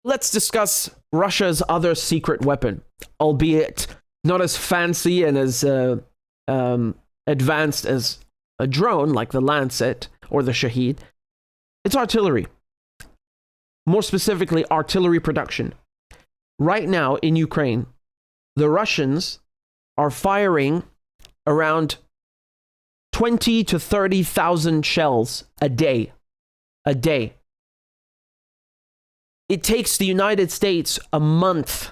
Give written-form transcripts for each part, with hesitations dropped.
Let's discuss Russia's other secret weapon, albeit not as fancy and as advanced as a drone like the Lancet or the Shahed. It's artillery. More specifically, artillery production. Right now in Ukraine, the Russians are firing around 20 to 30,000 shells a day. A day. It takes the United States a month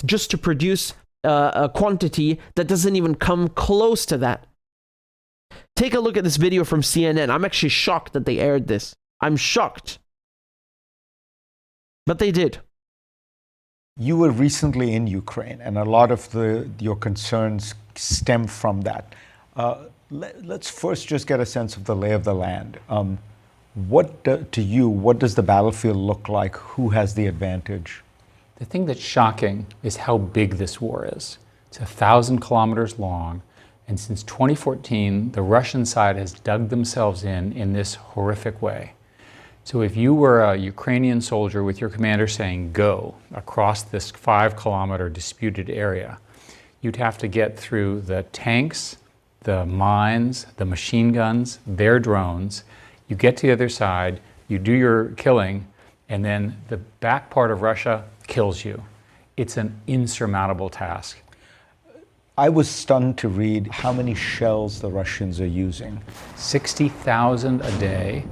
just to produce a quantity that doesn't even come close to that. Take a look at this video from CNN. I'm actually shocked that they aired this. I'm shocked. But they did. You were recently in Ukraine, and a lot of your concerns stem from that. Let's first just get a sense of the lay of the land. What does the battlefield look like? Who has the advantage? The thing that's shocking is how big this war is. It's 1,000 kilometers long, and since 2014, the Russian side has dug themselves in this horrific way. So if you were a Ukrainian soldier with your commander saying go across this 5-kilometer disputed area, you'd have to get through the tanks, the mines, the machine guns, their drones. You get to the other side, you do your killing, and then the back part of Russia kills you. It's an insurmountable task. I was stunned to read how many shells the Russians are using. 60,000 a day.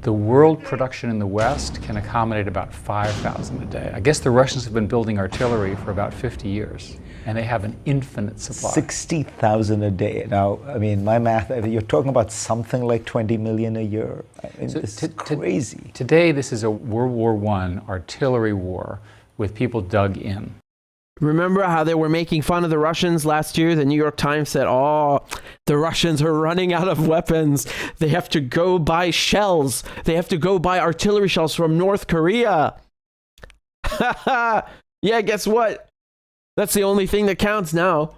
The world production in the West can accommodate about 5,000 a day. I guess the Russians have been building artillery for about 50 years, and they have an infinite supply. 60,000 a day. Now, I mean, my math, you're talking about something like 20 million a year. I mean, this is crazy. Today, this is a World War I artillery war with people dug in. Remember how they were making fun of the Russians last year? The New York Times said, oh, the Russians are running out of weapons. They have to go buy shells. They have to go buy artillery shells from North Korea. Yeah, guess what? That's the only thing that counts now.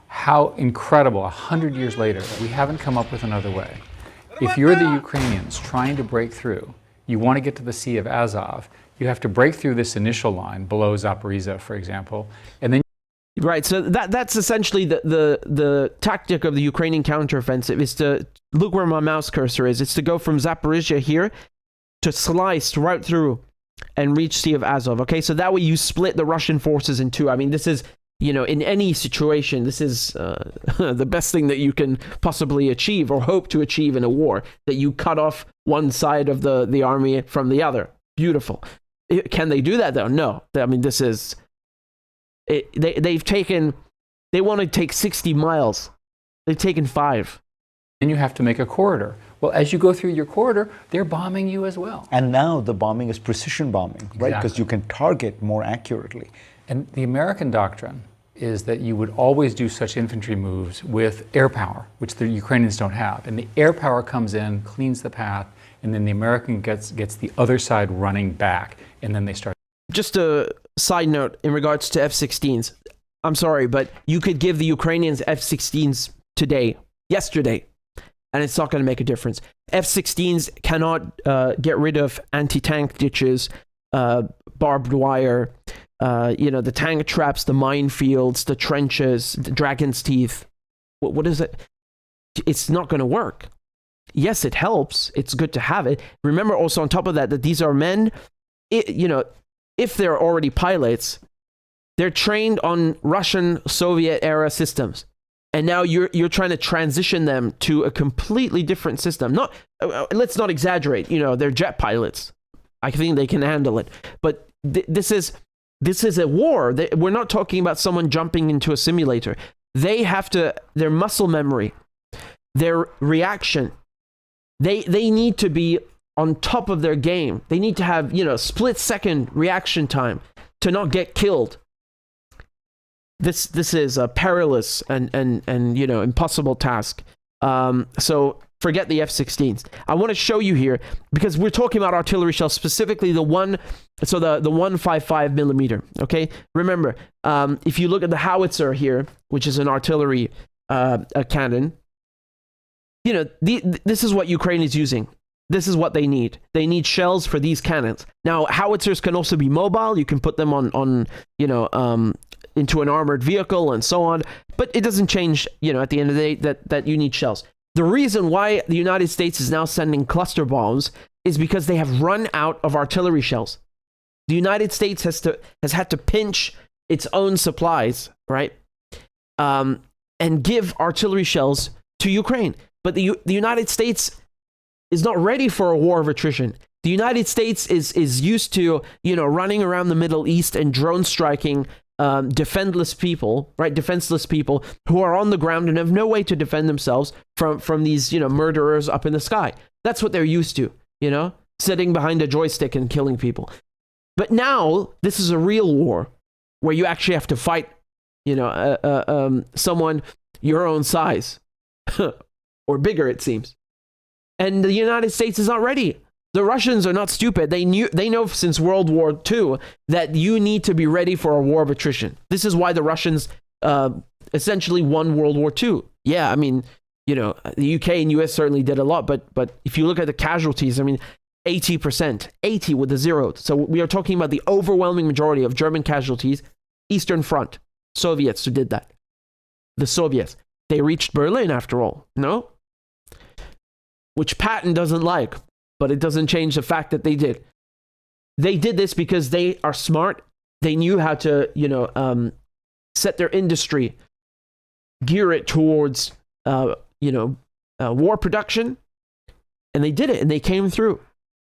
How incredible, 100 years later, we haven't come up with another way. If you're the Ukrainians trying to break through, you want to get to the Sea of Azov, you have to break through this initial line below Zaporizhzhia, for example, and then right. So that's essentially the tactic of the Ukrainian counteroffensive is to look where my mouse cursor is. It's to go from Zaporizhzhia here to slice right through and reach Sea of Azov. Okay, so that way you split the Russian forces in two. I mean, this is, in any situation, this is the best thing that you can possibly achieve or hope to achieve in a war, that you cut off one side of the army from the other. Beautiful. Can they do that though? No. I mean, this is they want to take 60 miles. They've taken 5. Then you have to make a corridor. Well, as you go through your corridor, they're bombing you as well. And now the bombing is precision bombing, right? Because you can target more accurately. And the American doctrine is that you would always do such infantry moves with air power, which the Ukrainians don't have. And the air power comes in, cleans the path, and then the American gets the other side running back, and then they start. Just a side note in regards to F-16s. I'm sorry, but you could give the Ukrainians F-16s yesterday, and it's not going to make a difference. F-16s cannot get rid of anti-tank ditches, barbed wire, the tank traps, the minefields, the trenches, the dragon's teeth. What is it? It's not going to work. Yes, it helps. It's good to have it. Remember also on top of that these are men, if they're already pilots, they're trained on Russian Soviet era systems. And now you're trying to transition them to a completely different system. Let's not exaggerate. They're jet pilots. I think they can handle it. But this is a war. We're not talking about someone jumping into a simulator. They have their muscle memory, their reaction, they need to be on top of their game. They need to have, split-second reaction time to not get killed. This is a perilous and impossible task. So forget the F-16s. I want to show you here, because we're talking about artillery shells, specifically the 155 millimeter. Okay, remember, if you look at the howitzer here, which is an artillery cannon, this is what Ukraine is using. This is what they need. They need shells for these cannons. Now, howitzers can also be mobile. You can put them on into an armored vehicle and so on. But it doesn't change, at the end of the day, that you need shells. The reason why the United States is now sending cluster bombs is because they have run out of artillery shells. The United States has had to pinch its own supplies, right? And give artillery shells to Ukraine. But the United States is not ready for a war of attrition. The United States is used to, running around the Middle East and drone striking defenseless people who are on the ground and have no way to defend themselves from these, murderers up in the sky. That's what they're used to, sitting behind a joystick and killing people. But now this is a real war where you actually have to fight, someone your own size or bigger, it seems. And the United States is not ready. The Russians are not stupid. They know since World War II that you need to be ready for a war of attrition. This is why the Russians essentially won World War II. Yeah, I mean, the UK and US certainly did a lot, but if you look at the casualties, 80%, 80 with a zero. So we are talking about the overwhelming majority of German casualties, Eastern Front, Soviets who did that. The Soviets. They reached Berlin after all, no? Which Patton doesn't like, but it doesn't change the fact that they did. They did this because they are smart. They knew how to, set their industry, gear it towards, war production. And they did it, and they came through.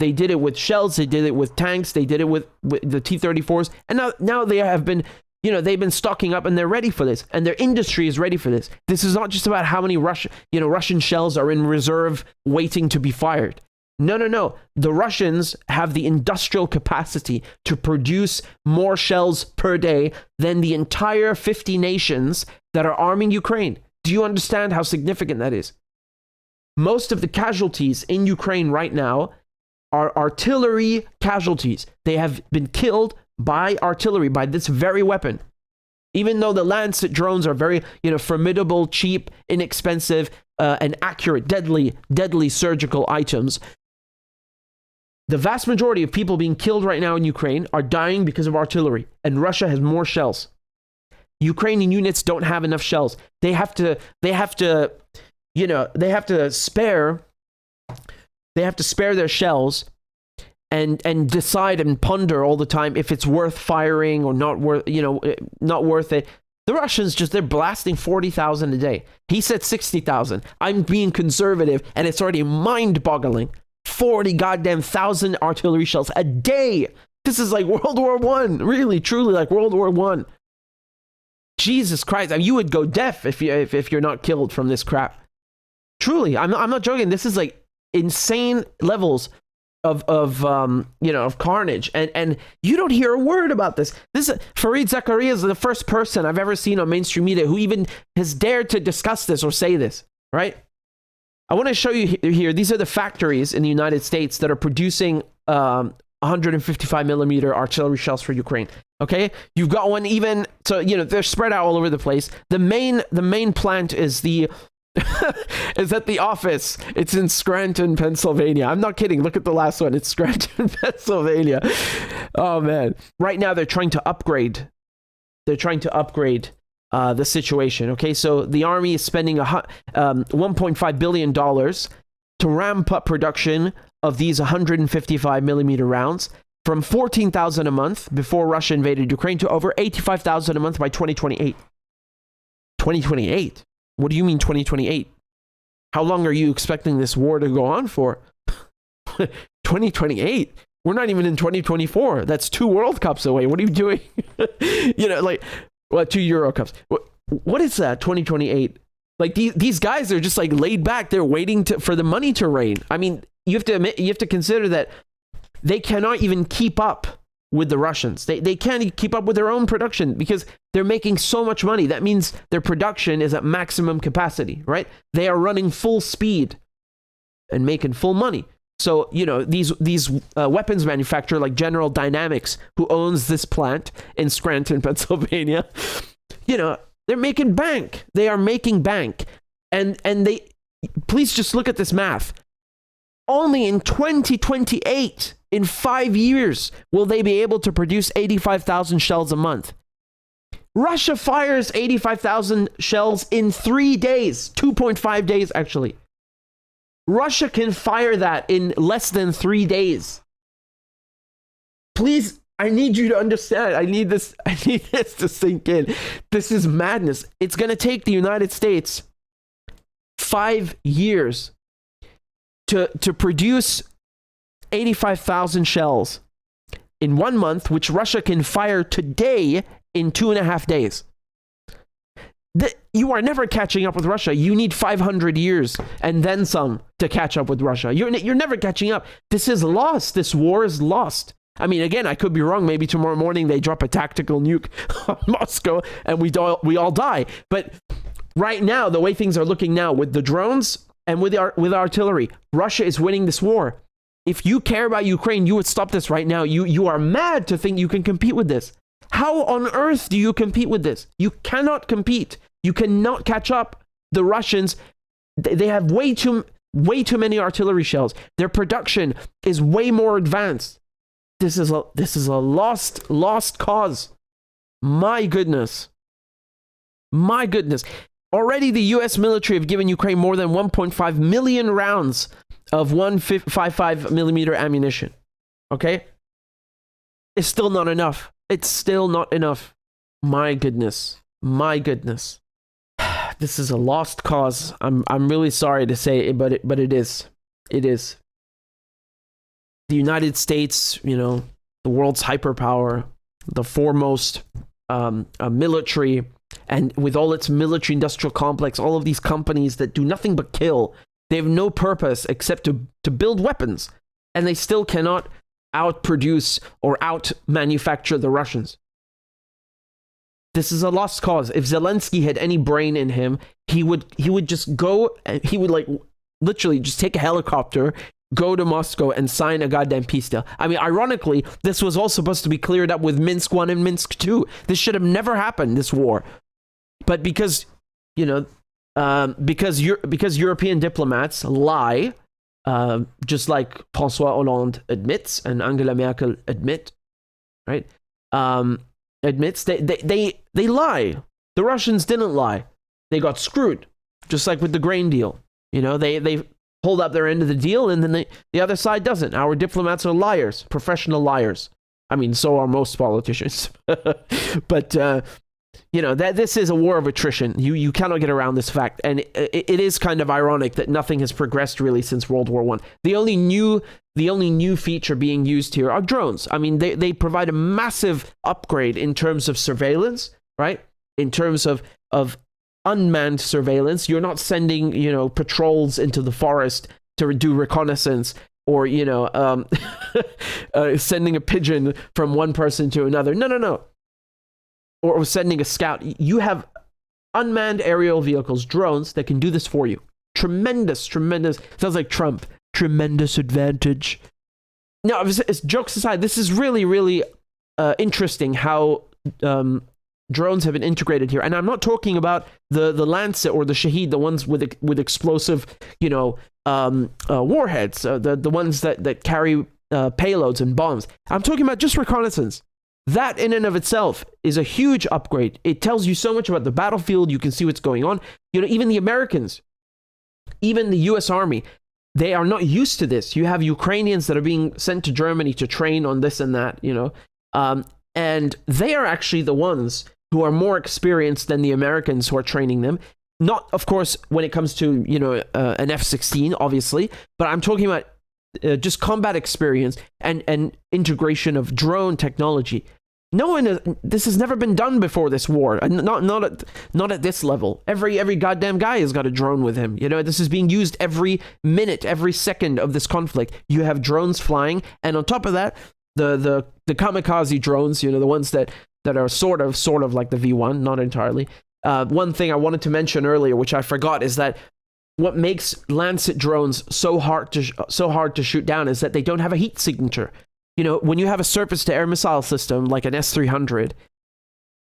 They did it with shells. They did it with tanks. They did it with the T-34s. And now they have been, they've been stocking up and they're ready for this. And their industry is ready for this. This is not just about how many Russian shells are in reserve waiting to be fired. No. The Russians have the industrial capacity to produce more shells per day than the entire 50 nations that are arming Ukraine. Do you understand how significant that is? Most of the casualties in Ukraine right now are artillery casualties. They have been killed by artillery, by this very weapon. Even though the Lancet drones are very, formidable, cheap, inexpensive, and accurate, deadly surgical items, the vast majority of people being killed right now in Ukraine are dying because of artillery, and Russia has more shells. Ukrainian units don't have enough shells. They have to spare their shells and decide and ponder all the time if it's worth firing or not worth it. The Russians they're blasting 40,000 a day. He said 60,000. I'm being conservative, and it's already mind-boggling. 40 goddamn thousand artillery shells a day. This is like World War I. Really, truly like World War I. Jesus Christ. You would go deaf if you're not killed from this crap. Truly, I'm not joking. This is like insane levels of carnage, and you don't hear a word about this. Fareed Zakaria is the first person I've ever seen on mainstream media who even has dared to discuss this or say this, right? I want to show you here. These are the factories in the United States that are producing 155 millimeter artillery shells for Ukraine. Okay, you've got one even. So they're spread out all over the place. The main plant is is at the office. It's in Scranton, Pennsylvania. I'm not kidding. Look at the last one. It's Scranton, Pennsylvania. Oh man! Right now they're trying to upgrade. The situation. Okay, so the army is spending $1.5 billion to ramp up production of these 155 millimeter rounds from 14,000 a month before Russia invaded Ukraine to over 85,000 a month by 2028. 2028? What do you mean 2028? How long are you expecting this war to go on for? 2028? We're not even in 2024. That's 2 World Cups away. What are you doing? 2 Euro Cups. What is that? 2028? Like these guys are just like laid back. They're waiting for the money to rain. You have to consider that they cannot even keep up with the Russians. They can't keep up with their own production because they're making so much money. That means their production is at maximum capacity, right? They are running full speed and making full money. So, these weapons manufacturer like General Dynamics, who owns this plant in Scranton, Pennsylvania, they're making bank. They are making bank. And they, please just look at this math. Only in 2028, in 5 years, will they be able to produce 85,000 shells a month. Russia fires 85,000 shells in 3 days, 2.5 days actually. Russia can fire that in less than 3 days. Please, I need you to understand. I need this to sink in. This is madness. It's going to take the United States 5 years to produce 85,000 shells in 1 month, which Russia can fire today in 2.5 days. You are never catching up with Russia. You need 500 years and then some to catch up with Russia. You're never catching up. This is lost. This war is lost. I mean, again, I could be wrong. Maybe tomorrow morning they drop a tactical nuke on Moscow and we all die. But right now, the way things are looking now with the drones and with artillery, Russia is winning this war. If you care about Ukraine, you would stop this right now. You are mad to think you can compete with this. How on earth do you compete with this? You cannot compete. You cannot catch up. The Russians, they have way too many artillery shells. Their production is way more advanced. This is a lost cause. My goodness. Already the US military have given Ukraine more than 1.5 million rounds of 155 millimeter ammunition. Okay? It's still not enough. My goodness. This is a lost cause. I'm really sorry to say it, but it is. It is. The United States, the world's hyperpower, the foremost military, and with all its military industrial complex, all of these companies that do nothing but kill, they have no purpose except to build weapons, and they still cannot outproduce or out-manufacture the Russians. This is a lost cause. If Zelensky had any brain in him, he would just go, and he would literally just take a helicopter, go to Moscow and sign a goddamn peace deal. I mean, ironically, this was all supposed to be cleared up with Minsk 1 and Minsk 2. This should have never happened, this war. But because European diplomats lie, just like François Hollande admits and Angela Merkel right? Admits they lie. The Russians didn't lie. They got screwed, just like with the grain deal. They hold up their end of the deal, and then the other side doesn't. Our diplomats are liars, professional liars. I mean, so are most politicians. But this is a war of attrition. You cannot get around this fact, and it is kind of ironic that nothing has progressed really since World War I. The only new feature being used here are drones. I mean, they provide a massive upgrade in terms of surveillance, right? In terms of unmanned surveillance. You're not sending, patrols into the forest to do reconnaissance, or, sending a pigeon from one person to another. No. Or sending a scout. You have unmanned aerial vehicles, drones, that can do this for you. Tremendous. Sounds like Trump. Tremendous advantage. No, it's jokes aside, this is really, really interesting how drones have been integrated here. And I'm not talking about the Lancet or the Shahed, the ones with explosive, warheads, the ones that carry payloads and bombs. I'm talking about just reconnaissance. That in and of itself is a huge upgrade. It tells you so much about the battlefield. You can see what's going on. Even the Americans, even the US Army, they are not used to this. You have Ukrainians that are being sent to Germany to train on this and that, and they are actually the ones who are more experienced than the Americans who are training them. Not, of course, when it comes to, an F-16, obviously, but I'm talking about just combat experience and integration of drone technology. This has never been done before this war, and not at this level. Every goddamn guy has got a drone with him. This is being used every minute, every second of this conflict. You have drones flying, and on top of that, the kamikaze drones, the ones that are sort of like the V1, not entirely. One thing I wanted to mention earlier, which I forgot, is that what makes Lancet drones so hard to shoot down is that they don't have a heat signature. When you have a surface-to-air missile system like an S-300,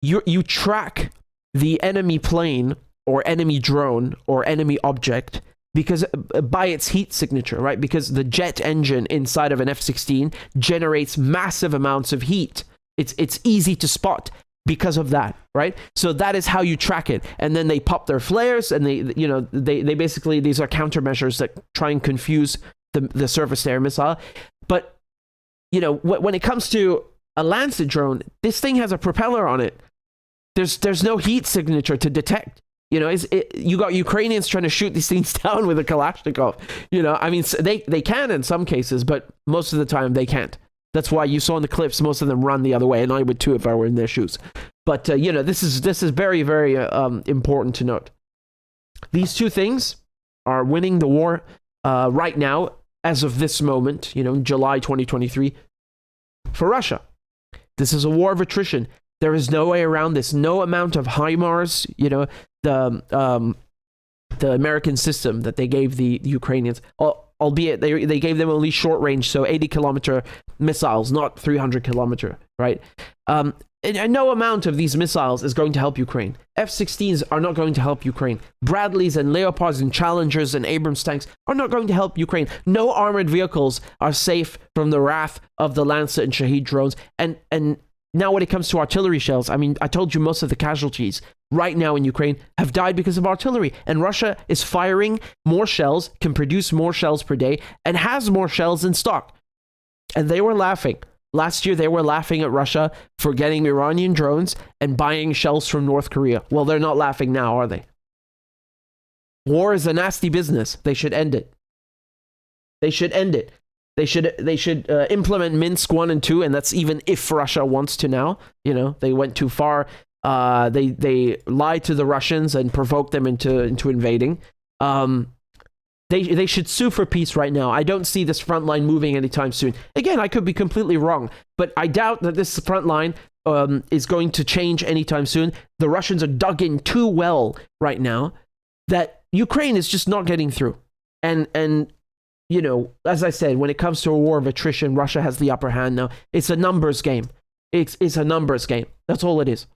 you track the enemy plane or enemy drone or enemy object because by its heat signature, right? Because the jet engine inside of an F-16 generates massive amounts of heat. It's easy to spot because of that, right? So that is how you track it. And then they pop their flares, and they basically, these are countermeasures that try and confuse the surface-to-air missile. But when it comes to a Lancet drone, this thing has a propeller on it. There's no heat signature to detect. You got Ukrainians trying to shoot these things down with a Kalashnikov. I mean, they can in some cases, but most of the time they can't. That's why you saw in the clips, most of them run the other way, and I would too if I were in their shoes. But this is very, very important to note. These two things are winning the war right now, as of this moment, July 2023, for Russia. This is a war of attrition. There is no way around this. No amount of HIMARS, the American system that they gave the Ukrainians, albeit they gave them only short range, so 80-kilometer missiles, not 300-kilometer, right? And no amount of these missiles is going to help Ukraine. F-16s are not going to help Ukraine. Bradleys and Leopards and Challengers and Abrams tanks are not going to help Ukraine. No armored vehicles are safe from the wrath of the Lancet and Shahed drones. And now when it comes to artillery shells, I mean, I told you most of the casualties right now in Ukraine have died because of artillery. And Russia is firing more shells, can produce more shells per day, and has more shells in stock. And they were laughing. Last year, they were laughing at Russia for getting Iranian drones and buying shells from North Korea. Well, they're not laughing now, are they? War is a nasty business. They should end it. They should end it. They should implement Minsk 1 and 2, and that's even if Russia wants to now. They went too far. They lied to the Russians and provoked them into invading. They should sue for peace right now. I don't see this front line moving anytime soon. Again, I could be completely wrong, but I doubt that this front line is going to change anytime soon. The Russians are dug in too well right now that Ukraine is just not getting through. And as I said, when it comes to a war of attrition, Russia has the upper hand now. It's a numbers game. It's a numbers game. That's all it is.